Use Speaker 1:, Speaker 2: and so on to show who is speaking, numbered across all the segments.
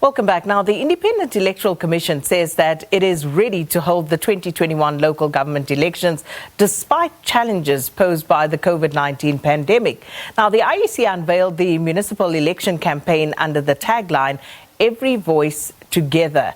Speaker 1: Welcome back. Now, the Independent Electoral Commission says that it is ready to hold the 2021 local government elections despite challenges posed by the COVID-19 pandemic. Now, the IEC unveiled the municipal election campaign under the tagline, "Every Voice Together,"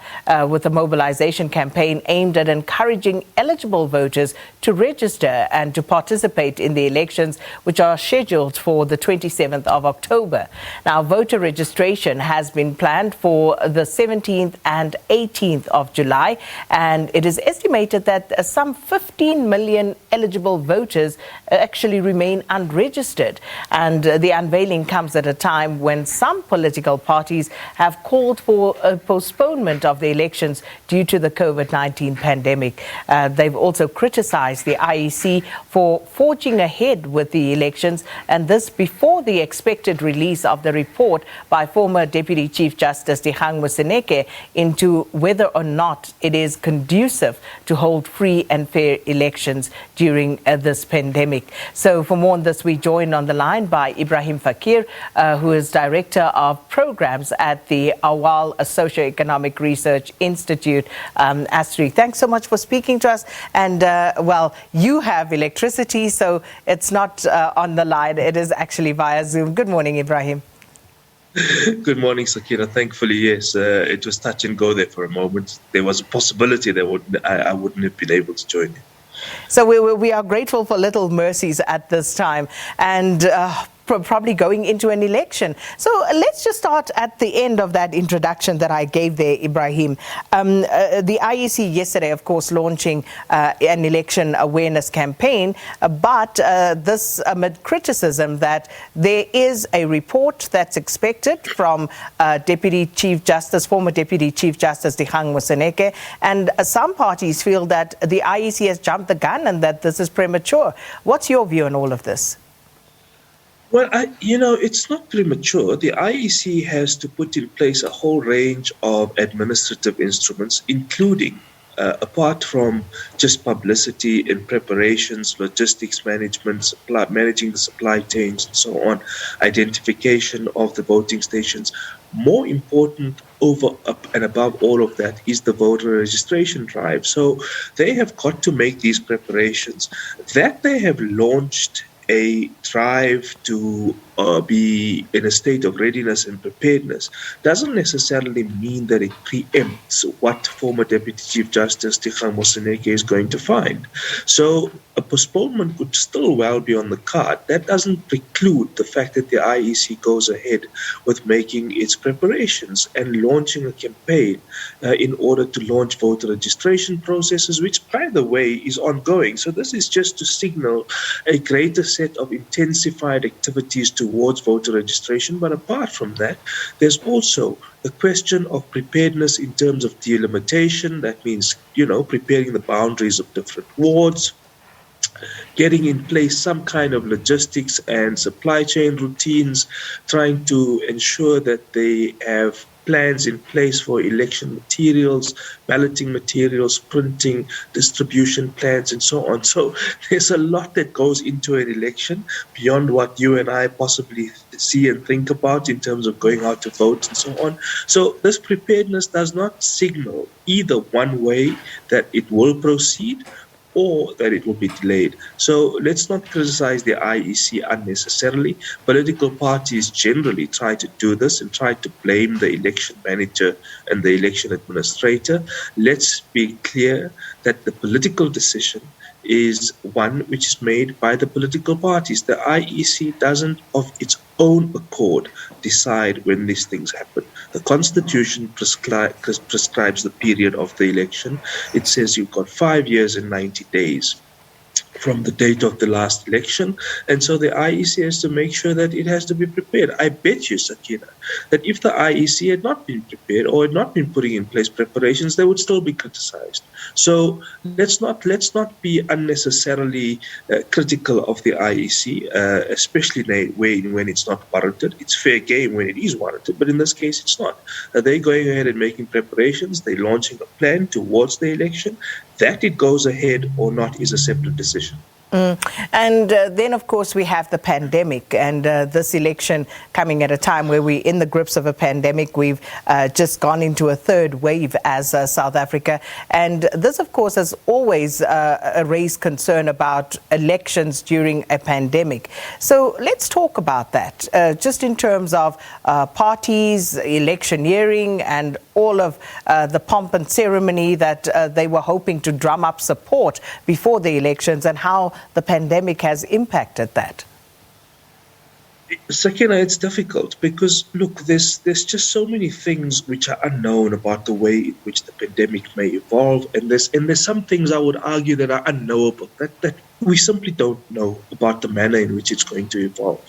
Speaker 1: with a mobilization campaign aimed at encouraging eligible voters to register and to participate in the elections, which are scheduled for the 27th of October. Now, voter registration has been planned for the 17th and 18th of July, and it is estimated that some 15 million eligible voters actually remain unregistered. And the unveiling comes at a time when some political parties have called for a postponement of the elections due to the COVID-19 pandemic. They've also criticized the IEC for forging ahead with the elections, and this before the expected release of the report by former Deputy Chief Justice Dikgang Moseneke into whether or not it is conducive to hold free and fair elections during this pandemic. So for more on this, we join on the line by Ebrahim Fakir, who is Director of Programs at the Auwal Socio-Economic Research Institute, ASRI. Thanks so much for speaking to us. And, well, you have electricity, so it's not on the line. It is actually via Zoom. Good morning, Ebrahim.
Speaker 2: Good morning, Sakinah. Thankfully, yes, it was touch and go there for a moment. There was a possibility that I wouldn't have been able to join you.
Speaker 1: So we are grateful for little mercies at this time, and probably going into an election. So let's just start at the end of that introduction that I gave there, Ebrahim. The IEC yesterday, of course, launching an election awareness campaign, but this amid criticism that there is a report that's expected from Deputy Chief Justice, former Deputy Chief Justice Dikgang Moseneke, and some parties feel that the IEC has jumped the gun and that this is premature. What's your view on all of this?
Speaker 2: Well, it's not premature. The IEC has to put in place a whole range of administrative instruments, including, apart from just publicity and preparations, logistics management, managing the supply chains and so on, identification of the voting stations. More important up and above all of that is the voter registration drive. So they have got to make these preparations. That they have launched a drive to be in a state of readiness and preparedness doesn't necessarily mean that it preempts what former Deputy Chief Justice Dikgang Moseneke is going to find. So a postponement could still well be on the card. That doesn't preclude the fact that the IEC goes ahead with making its preparations and launching a campaign in order to launch voter registration processes, which, by the way, is ongoing. So this is just to signal a greater set of intensified activities towards voter registration. But apart from that, there's also the question of preparedness in terms of delimitation. That means, preparing the boundaries of different wards, getting in place some kind of logistics and supply chain routines, trying to ensure that they have plans in place for election materials, balloting materials, printing, distribution plans, and so on. So there's a lot that goes into an election beyond what you and I possibly see and think about in terms of going out to vote and so on. So this preparedness does not signal either one way that it will proceed or that it will be delayed. So let's not criticize the IEC unnecessarily. Political parties generally try to do this and try to blame the election manager and the election administrator. Let's be clear that the political decision is one which is made by the political parties. The IEC doesn't, of its own accord, decide when these things happen. The Constitution prescribes the period of the election. It says you've got 5 years and 90 days from the date of the last election. And so the IEC has to make sure that it has to be prepared. I bet you, Sakinah, that if the IEC had not been prepared or had not been putting in place preparations, they would still be criticized. So let's not be unnecessarily critical of the IEC, especially when it's not warranted. It's fair game when it is warranted, but in this case, it's not. They're going ahead and making preparations. They're launching a plan towards the election. That it goes ahead or not is a separate decision.
Speaker 1: And then, of course, we have the pandemic and this election coming at a time where we're in the grips of a pandemic. We've just gone into a third wave as South Africa. And this, of course, has always raised concern about elections during a pandemic. So let's talk about that, just in terms of parties, electioneering, and all of the pomp and ceremony that they were hoping to drum up support before the elections, and how the pandemic has impacted that.
Speaker 2: Sakinah, it's difficult because, look, there's just so many things which are unknown about the way in which the pandemic may evolve, and there's some things I would argue that are unknowable, that we simply don't know about the manner in which it's going to evolve.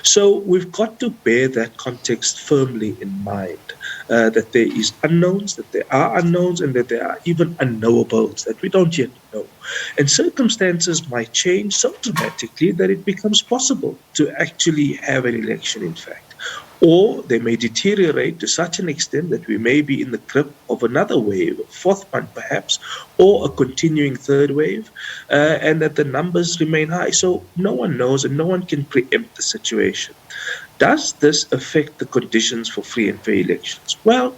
Speaker 2: So we've got to bear that context firmly in mind, that there is unknowns, that there are unknowns, and that there are even unknowables that we don't yet know. And circumstances might change so dramatically that it becomes possible to actually have an election, in fact. Or they may deteriorate to such an extent that we may be in the grip of another wave, a fourth one perhaps, or a continuing third wave, and that the numbers remain high. So no one knows and no one can preempt the situation. Does this affect the conditions for free and fair elections? Well,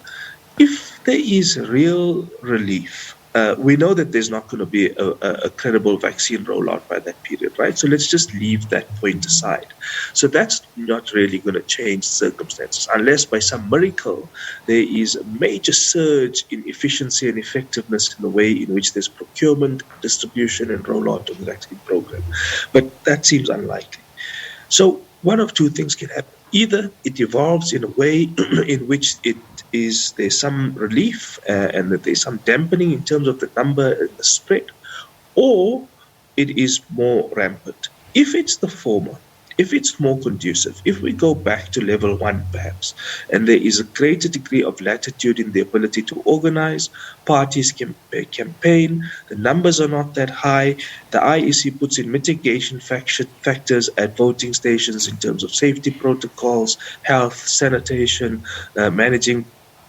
Speaker 2: if there is real relief, we know that there's not going to be a credible vaccine rollout by that period, right? So let's just leave that point aside. So that's not really going to change circumstances unless by some miracle there is a major surge in efficiency and effectiveness in the way in which there's procurement, distribution, and rollout of the vaccine program. But that seems unlikely. So one of two things can happen. Either it evolves in a way in which there's some relief and that there's some dampening in terms of the number and the spread, or it is more rampant. If it's the former, if it's more conducive, if we go back to level one perhaps, and there is a greater degree of latitude in the ability to organize, parties can campaign, the numbers are not that high, the IEC puts in mitigation factors at voting stations in terms of safety protocols, health, sanitation, managing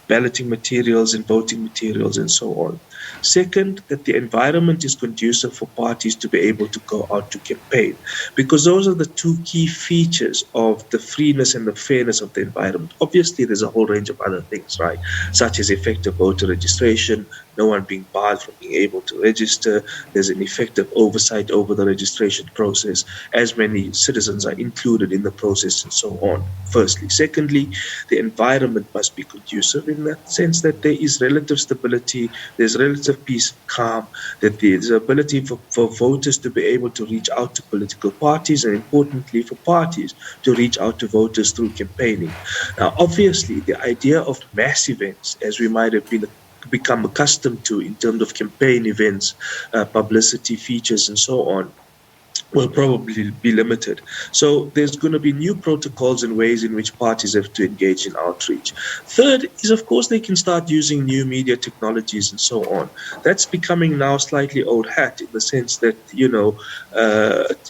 Speaker 2: balloting materials and voting materials and so on. Second, that the environment is conducive for parties to be able to go out to campaign, because those are the two key features of the freeness and the fairness of the environment. Obviously, there's a whole range of other things, right, such as effective voter registration, no one being barred from being able to register, there's an effective oversight over the registration process, as many citizens are included in the process and so on, firstly. Secondly, the environment must be conducive in that sense that there is relative stability, there's relative peace and calm, that there's the ability for voters to be able to reach out to political parties, and importantly for parties to reach out to voters through campaigning. Now, obviously, the idea of mass events, as we might have become accustomed to in terms of campaign events, publicity features and so on, will probably be limited. So there's going to be new protocols and ways in which parties have to engage in outreach. Third is, of course, they can start using new media technologies and so on. That's becoming now slightly old hat in the sense that,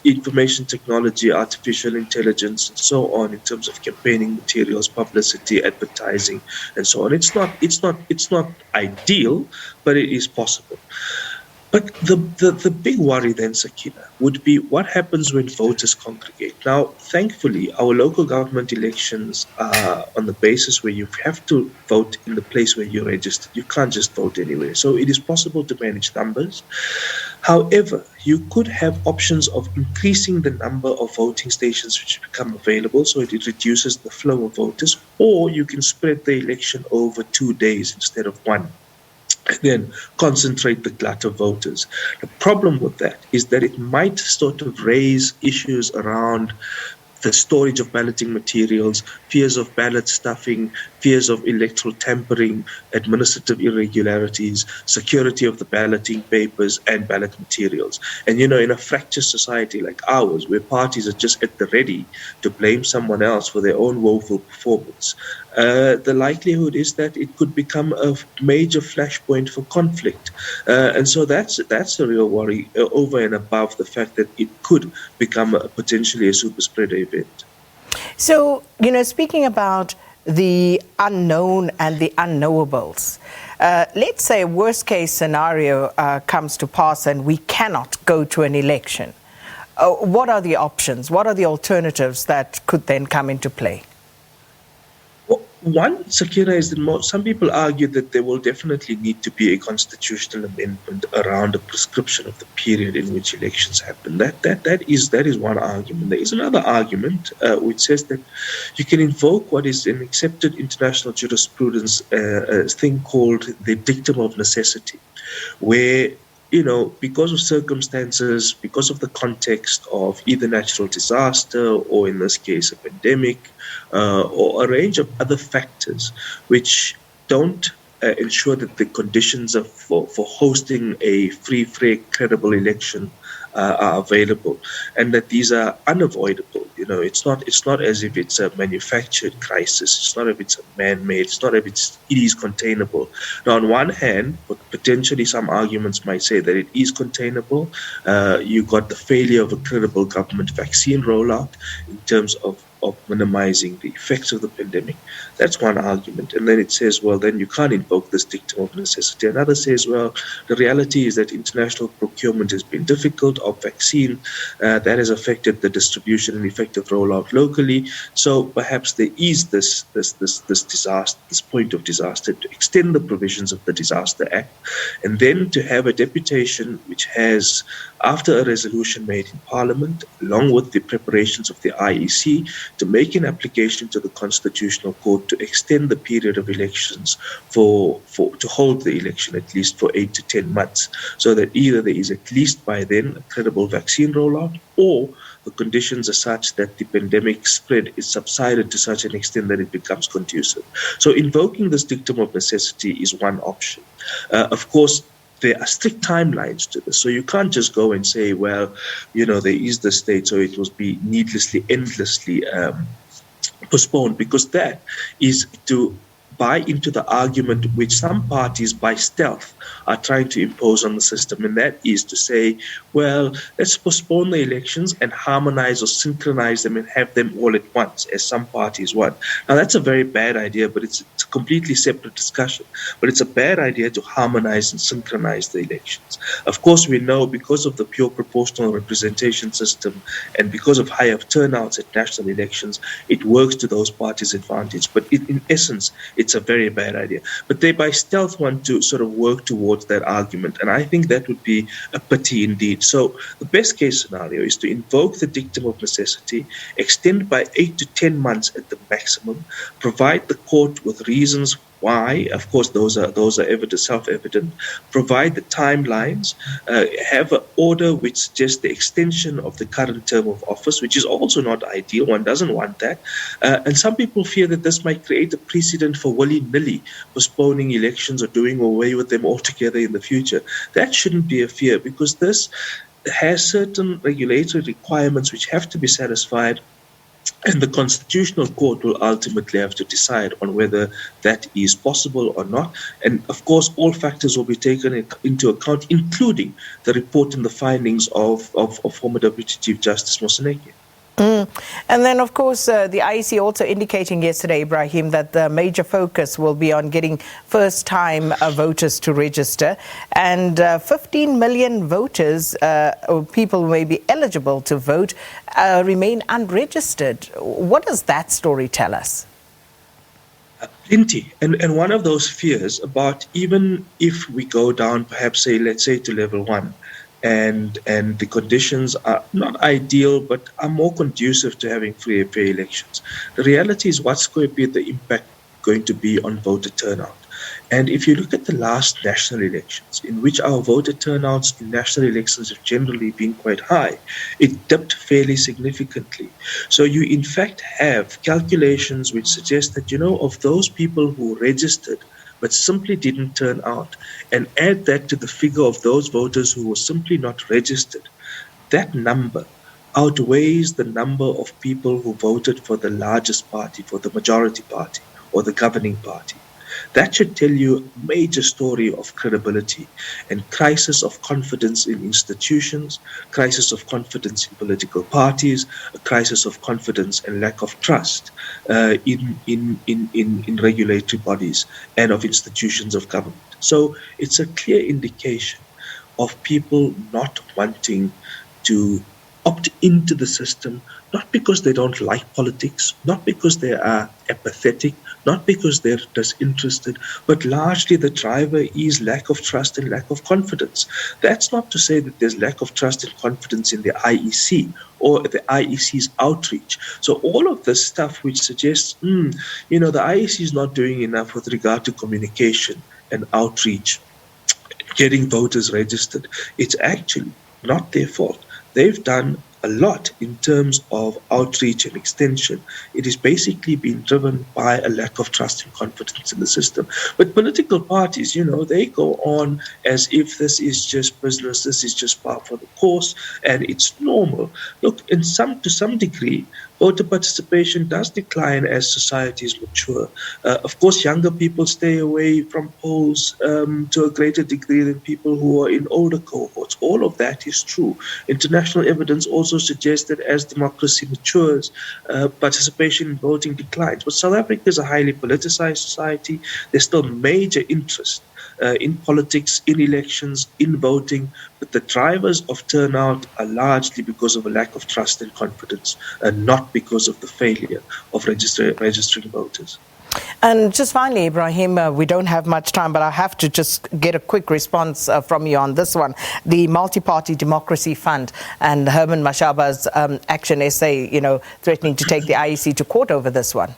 Speaker 2: information technology, artificial intelligence and so on in terms of campaigning materials, publicity, advertising and so on. It's not ideal, but it is possible. But the big worry then, Sakinah, would be what happens when voters congregate. Now, thankfully, our local government elections are on the basis where you have to vote in the place where you're registered. You can't just vote anywhere. So it is possible to manage numbers. However, you could have options of increasing the number of voting stations which become available, so it reduces the flow of voters, or you can spread the election over 2 days instead of one, and then concentrate the glut of voters. The problem with that is that it might sort of raise issues around the storage of balloting materials, fears of ballot stuffing, fears of electoral tampering, administrative irregularities, security of the balloting papers and ballot materials. And, in a fractious society like ours, where parties are just at the ready to blame someone else for their own woeful performance, the likelihood is that it could become a major flashpoint for conflict. And so that's a real worry over and above the fact that it could become potentially a super spreader event.
Speaker 1: So, speaking about the unknown and the unknowables, let's say a worst case scenario comes to pass and we cannot go to an election. what are the options? What are the alternatives that could then come into play?
Speaker 2: Well, one, Sakinah, is that some people argue that there will definitely need to be a constitutional amendment around a prescription of the period in which elections happen. That is one argument. There is another argument which says that you can invoke what is an accepted international jurisprudence, a thing called the dictum of necessity, where because of circumstances, because of the context of either natural disaster or, in this case, a pandemic, or a range of other factors which don't ensure that the conditions for hosting a free, fair, credible election are available, and that these are unavoidable. It's not as if it's a manufactured crisis. It's not if it's a man-made. It's not if it is containable. Now, on one hand, potentially some arguments might say that it is containable. You got the failure of a credible government vaccine rollout in terms of minimizing the effects of the pandemic. That's one argument. And then it says, well, then you can't invoke this dictum of necessity. Another says, well, the reality is that international procurement has been difficult of vaccine. That has affected the distribution and effective rollout locally. So perhaps there is this disaster, this point of disaster, to extend the provisions of the Disaster Act, and then to have a deputation which has, after a resolution made in Parliament, along with the preparations of the IEC, to make an application to the Constitutional Court to extend the period of elections to hold the election at least for 8 to 10 months, so that either there is at least by then a credible vaccine rollout, or the conditions are such that the pandemic spread is subsided to such an extent that it becomes conducive. So invoking this dictum of necessity is one option. Of course, there are strict timelines to this. So you can't just go and say, well, there is the state, so it will be needlessly, endlessly postponed, because that is to buy into the argument which some parties by stealth are trying to impose on the system, and that is to say, well, let's postpone the elections and harmonize or synchronize them and have them all at once, as some parties want. Now, that's a very bad idea, but it's a completely separate discussion. But it's a bad idea to harmonize and synchronize the elections. Of course, we know because of the pure proportional representation system and because of higher turnouts at national elections, it works to those parties' advantage. But in essence, it's a very bad idea. But they by stealth want to sort of work towards that argument. And I think that would be a pity indeed. So the best case scenario is to invoke the dictum of necessity, extend by 8 to 10 months at the maximum, provide the court with reasons why. Of course, those are self-evident. Provide the timelines, have an order which suggests the extension of the current term of office, which is also not ideal. One doesn't want that. And some people fear that this might create a precedent for willy-nilly postponing elections or doing away with them altogether in the future. That shouldn't be a fear, because this has certain regulatory requirements which have to be satisfied, and the Constitutional Court will ultimately have to decide on whether that is possible or not. And of course, all factors will be taken into account, including the report and the findings of former Deputy Chief Justice Moseneke.
Speaker 1: And then, of course, the IEC also indicating yesterday, Ebrahim, that the major focus will be on getting first-time voters to register. And 15 million voters, or people who may be eligible to vote, remain unregistered. What does that story tell us?
Speaker 2: Plenty. And one of those fears about, even if we go down, perhaps, let's say to level 1, and the conditions are not ideal, but are more conducive to having free and fair elections. The reality is, what's going to be the impact going to be on voter turnout? And if you look at the last national elections, in which our voter turnouts in national elections have generally been quite high, it dipped fairly significantly. So you in fact have calculations which suggest that, of those people who registered but simply didn't turn out, and add that to the figure of those voters who were simply not registered, that number outweighs the number of people who voted for the largest party, for the majority party, or the governing party. That should tell you a major story of credibility and crisis of confidence in institutions, crisis of confidence in political parties, a crisis of confidence and lack of trust in regulatory bodies and of institutions of government. So it's a clear indication of people not wanting to opt into the system, not because they don't like politics, not because they are apathetic, not because they're disinterested, but largely the driver is lack of trust and lack of confidence. That's not to say that there's lack of trust and confidence in the IEC or the IEC's outreach. So all of this stuff which suggests, the IEC is not doing enough with regard to communication and outreach, getting voters registered, it's actually not their fault. They've done a lot in terms of outreach and extension. It is basically being driven by a lack of trust and confidence in the system. But political parties, they go on as if this is just business, this is just par for the course, and it's normal. Look, to some degree, voter participation does decline as societies mature. Of course, younger people stay away from polls to a greater degree than people who are in older cohorts. All of that is true. International evidence also suggests that as democracy matures, participation in voting declines. But South Africa is a highly politicized society. There's still major interest in politics, in elections, in voting, but the drivers of turnout are largely because of a lack of trust and confidence, and not because of the failure of registering voters.
Speaker 1: And just finally, Ebrahim, we don't have much time, but I have to just get a quick response from you on this one. The Multi-Party Democracy Fund and Herman Mashaba's action essay, threatening to take the IEC to court over this one.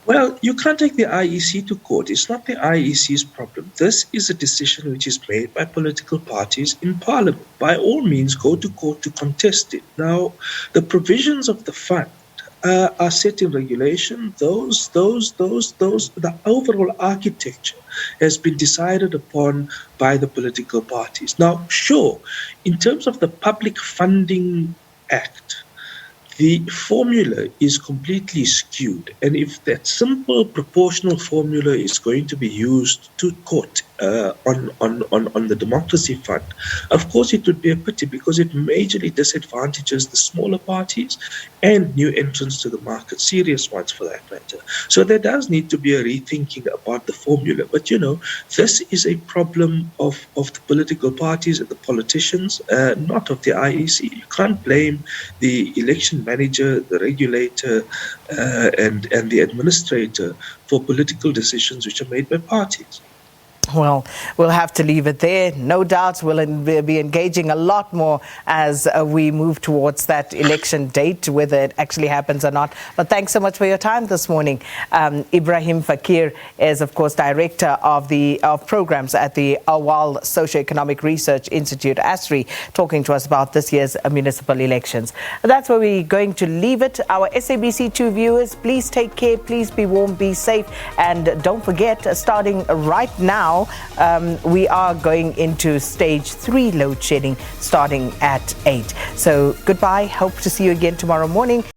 Speaker 2: Well, you can't take the IEC to court. It's not the IEC's problem. This is a decision which is made by political parties in Parliament. By all means, go to court to contest it. Now, the provisions of the fund are set in regulation. The overall architecture has been decided upon by the political parties. Now, sure, in terms of the Public Funding Act, the formula is completely skewed. And if that simple proportional formula is going to be used to court on the democracy fund, of course it would be a pity because it majorly disadvantages the smaller parties and new entrants to the market, serious ones for that matter. So there does need to be a rethinking about the formula. But this is a problem of the political parties and the politicians, not of the IEC. You can't blame the election manager, the regulator, and the administrator for political decisions which are made by parties.
Speaker 1: Well, we'll have to leave it there. No doubt we'll be engaging a lot more as we move towards that election date, whether it actually happens or not. But thanks so much for your time this morning. Ebrahim Fakir is, of course, Director of Programs at the Auwal Socio-Economic Research Institute, ASRI, talking to us about this year's municipal elections. That's where we're going to leave it. Our SABC2 viewers, please take care, please be warm, be safe, and don't forget, starting right now, we are going into stage 3 load shedding starting at 8. So goodbye. Hope to see you again tomorrow morning.